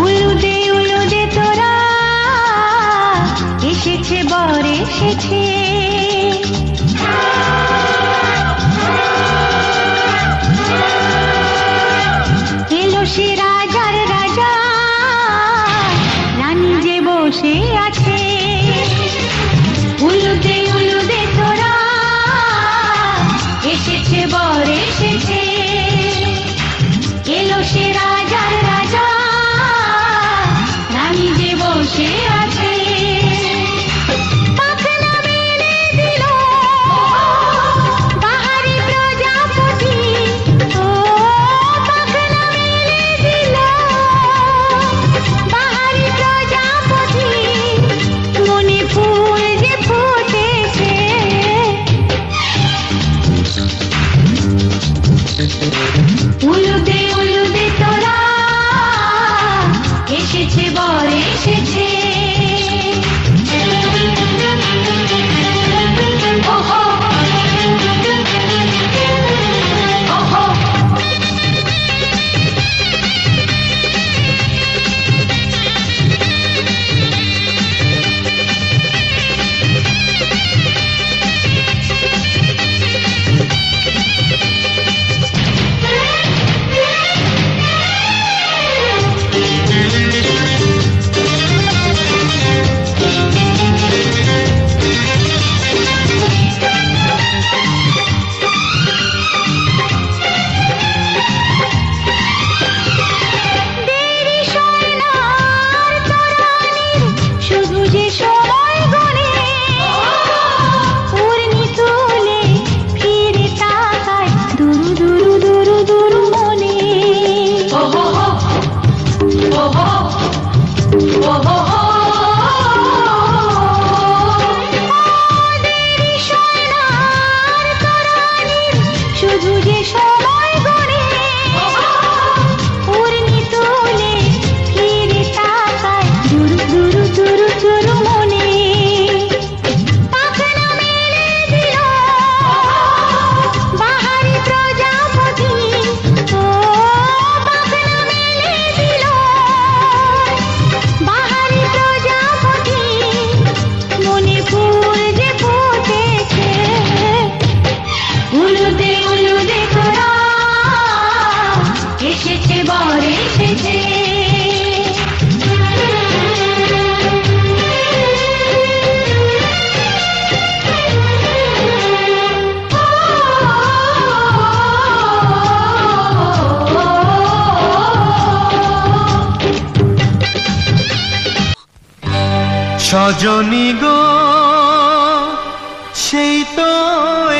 উলুদে উলুদে তোরা এসেছে বর এসেছে, এলো সে রাজার রাজা, রানী যে বসে আছে। উলুদে উলুদে তোরা এসেছে বর এসেছে, এলো সে রাজার রাজা, রানী যে বসে আছে। পাখনা মেলে দিল বাহারি প্রজাপতি, ও পাখনা মেলে দিল বাহারি প্রজাপতি, মনে ফুল যে ফুটেছে। উলুদে উলুদে তোরা এসেছে বর এসেছে। ওহো ওহো সজনী গো সেই তো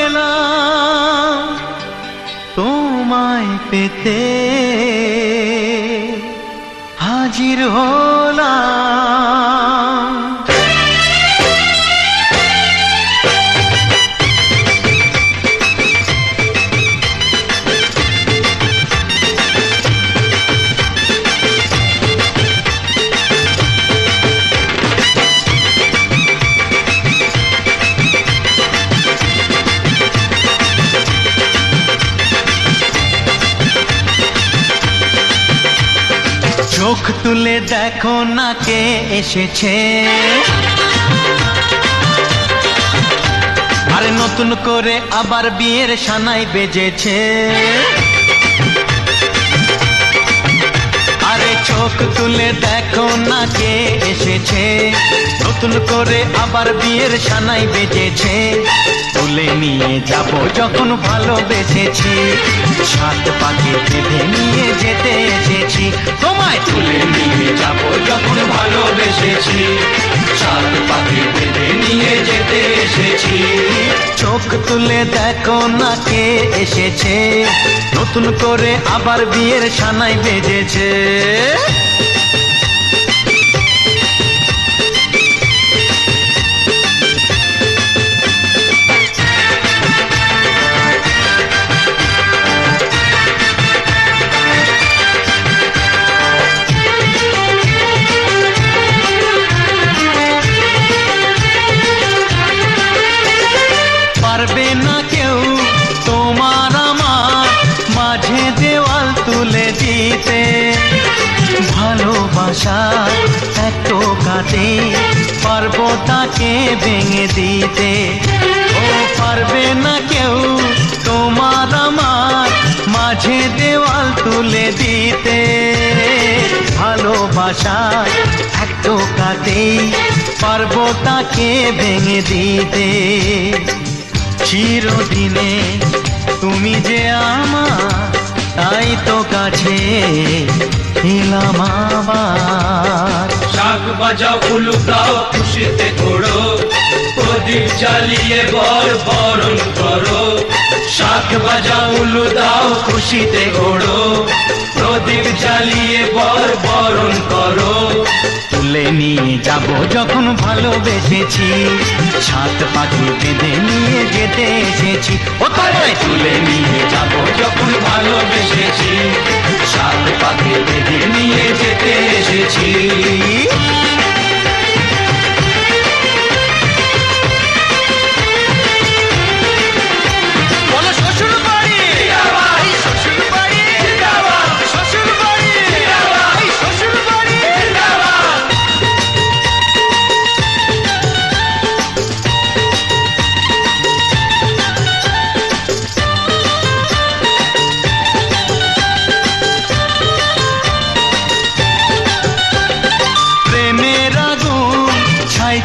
এলাম তোমায় পেতে, হাজির হলাম। চোখ তুলে দেখো না কে এসেছে, আরে নতুন করে আবার বিয়ের সানাই বেজেছে। আরে চোখ তুলে দেখো না কে এসেছে, নতুন করে আবার বিয়ের সানাই বেজেছে। তুলে নিয়ে যাব যখন ভালোবেসেছি, সাত পাকে বেঁধে নিয়ে যেতে এসেছি। তোমায় তুলে নিয়ে যাব যখন ভালোবেসেছি, সাত পাকে বেঁধে নিয়ে যেতে এসেছি। চোখ তুলে দেখো না কে এসেছে, নতুন করে আবার বিয়ের সানাই বেজেছে। পারবে না কেউ ভালোবাসা এক টোকাতে পারবো তাকে ভেঙে দিতে। ও পারবে না কেউ তোমার আমার মাঝে দেওয়াল তুলে দিতে। ভালোবাসা এক টোকাতেই পারবো তাকে ভেঙে দিতে। চিরদিনে তুমি যে আমার, তাই তো কাছে এলাম আবার। শাক বাজাও উলু দাও খুশিতে ঘোড়ো, প্রদীপ জ্বালিয়ে বরণ করো। শাক বাজাও উলু দাও খুশিতে ঘোড়ো, প্রদীপ জ্বালিয়ে বরণ করো। তুলে নিয়ে যাব যখন ভালোবেসেছি, সাত পাখি বেঁধে নিয়ে যেতে এসেছি। ও তোমায় তুলে নিয়ে যাব যখন ভালোবেসেছি, সাত পাখি বেঁধে নিয়ে যেতে এসেছি।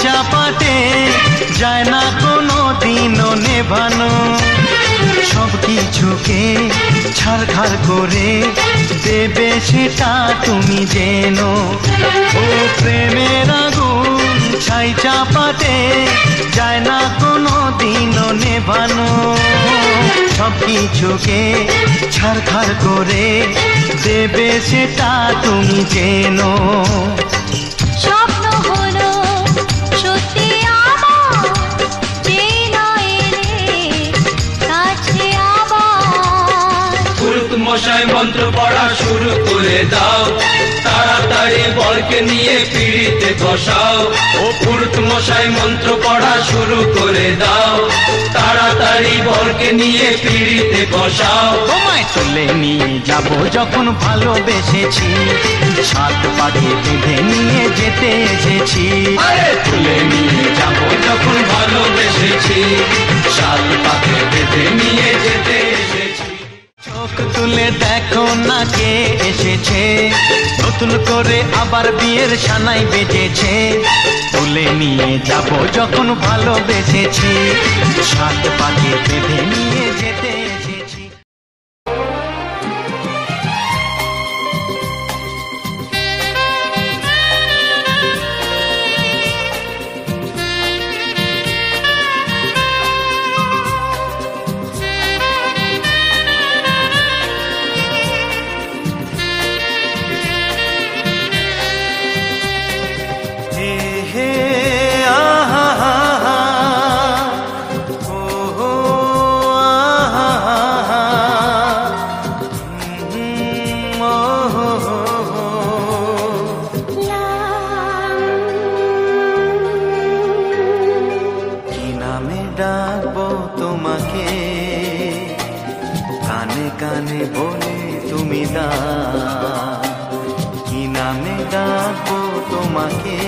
চাপাতে যায় না কোনো দিনও নেভানো, সব কিছুকে ছাড়খাড় করে দেবে সেটা তুমি জেনো। ও প্রেমের আগুন ছাই চাপাতে যায় না কোনো দিনও নেভানো, সব কিছুকে ছাড়খাড় করে দেবে সেটা তুমি জেনো। স্বপ্ন হলো সত্যি আমার, যে নয় রে কাছে আবার। পুরুত মশাই মন্ত্র পড়া শুরু করে দাও, তাড়াতাড়ি বরকে নিয়ে পিড়িতে বসাও। ও পুরুত মশাই মন্ত্র পড়া শুরু করে দাও, তাড়াতাড়ি বরকে নিয়ে পিড়িতে বসাও। তোমায় তুলে নিয়ে যাব যখন ভালোবেসেছি, সাত পাখি বেঁধে নিয়ে যেতে এসেছি। তুলে নিয়ে যাব যখন ভালোবেসেছি, সাত পাখি বেঁধে নিয়ে যেতে এসেছি। চোখ তুলে দেখো না কে এসেছে, নতুন করে আবার বিয়ের সানাই বেজেছে। তুলে নিয়ে যাব যখন ভালোবেসেছি, সাত পাখি বেঁধে নিয়ে যেতে এসেছি। ডাকবো তোমাকে, কানে কানে বলে তুমি দা। কি নামে ডাকবো তোমাকে,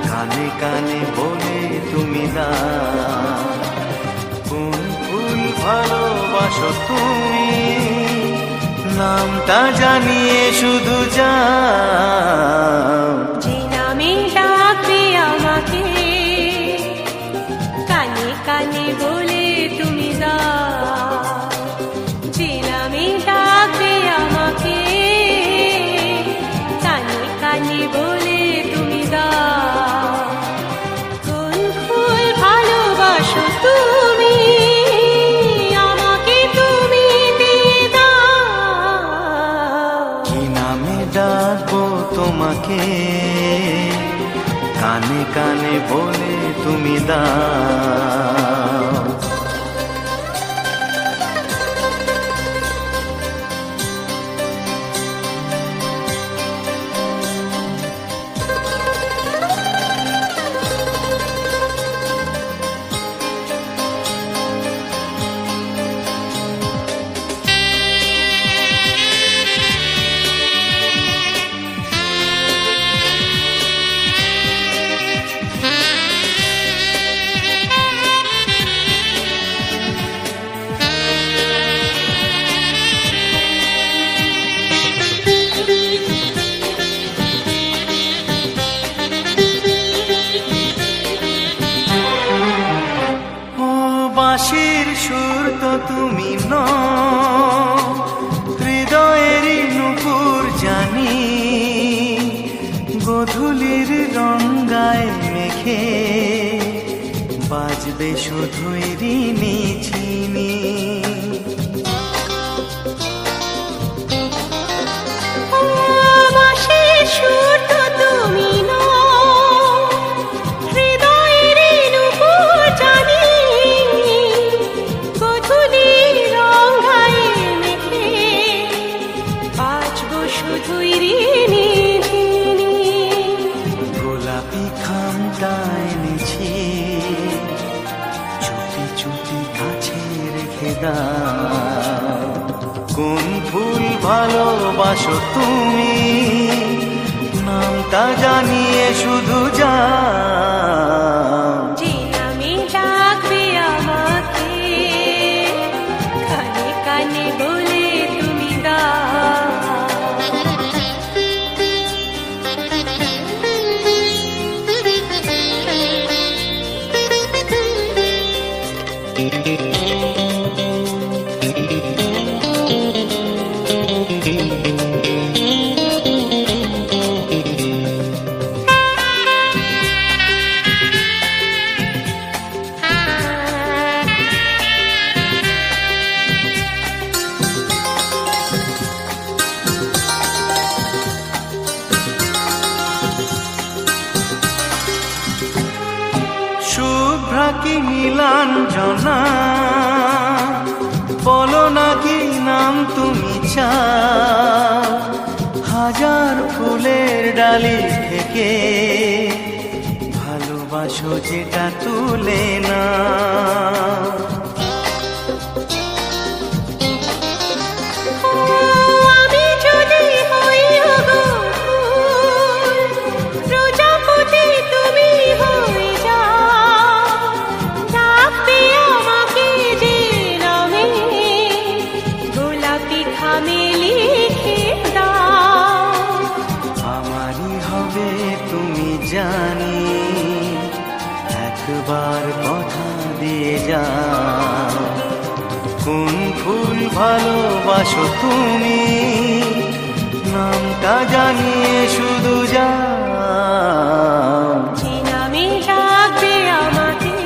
কানে কানে বলে তুমি দা। কোন ফুল ভালোবাসো তুমি, নামটা জানিয়ে শুধু যাও। যে নামে ডাকবে আমাকে, কানে কানে বলে তুমি দাও। যে নামে ডাকবে আমাকে, কানে কানে বলে তুমি দাও। কোন ফুল ভালোবাসো তুমি, আমাকে তুমি দিয়ে দাও। কি নামে ডাকবো তোমাকে, কানে কানে বলে তুমি দাও। সুর তো তুমি নও, হৃদয়েরই নুপুর জানি, গধূলির রঙ্গায় মেখে বাজবে শুধুই ঋণী ঝিনি। বাঁশির সুর তো তুমি নও, হৃদয়ের নুপুর জানি, গধূলির রঙ্গায় মেখে বাজবো শুধুই ঋণী ঝিনি। গোলাপি খামটা এনেছি, চুপি চুপি কাছে রেখে দাও। কোন ফুল ভালোবাসো তুমি, নামটা জানিয়ে শুধু যাও। যে নামে ডাকবে আমাকে, কানে কানে বলে তুমি দাও। শুভ্রা কি নীলাঞ্জনা, বলো না কি নাম তুমি চাও। হাজার ফুলের ডালি থেকে ভালোবাসো যেটা তুলে না। আমি যদি হই ওগো ফুল, প্রজাপতি তুমি হয়ে যাও। ডাকবে আমাকে যে নামে, গোলাপি খামে লিখে দাও। আমারই হবে তুমি জানি, একবার কথা দিয়ে যাও। কোন ফুল ভালোবাসো তুমি, নামটা জানিয়ে শুধু যাও। যে নামে ডাকবে আমাকে,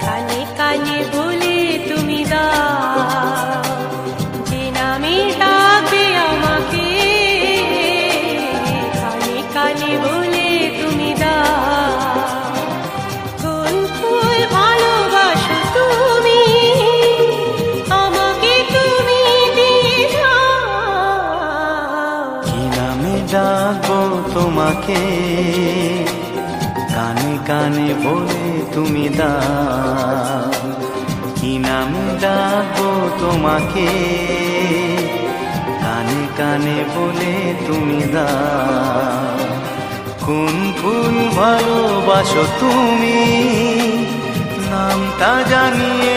কানে কানে বলে তুমি দাও। যে নামে ডাকবে আমাকে, কানে কানে বলে তুমি দাও। কোন ফুল ভালোবাসো তুমি, আমাকে তুমি দিয়ে দাও। কি নামে ডাকবো তোমাকে, কানে কানে বলে তুমি দাও। কি নামে ডাকবো তোমাকে, কানে কানে বলে তুমি দাও। কোন ফুল ভালোবাসো তুমি, নামটা জানিয়ে